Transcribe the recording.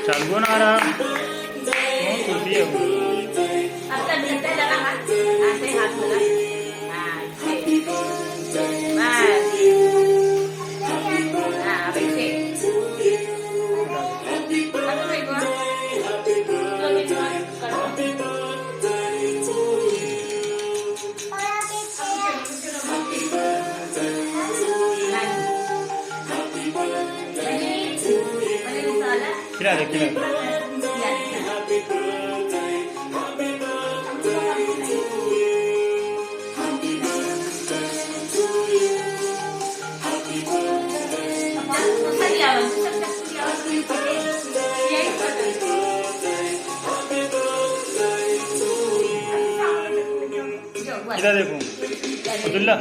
चालू ना रहा खुशी है वो। अब तक मिलते लगा हाथ ऐसे हाथ लगा हाँ बस हाँ अब ऐसे अब तो देखो तो देखो करो खिला दे खिला दे। इधर देखो अब्दुल्ला।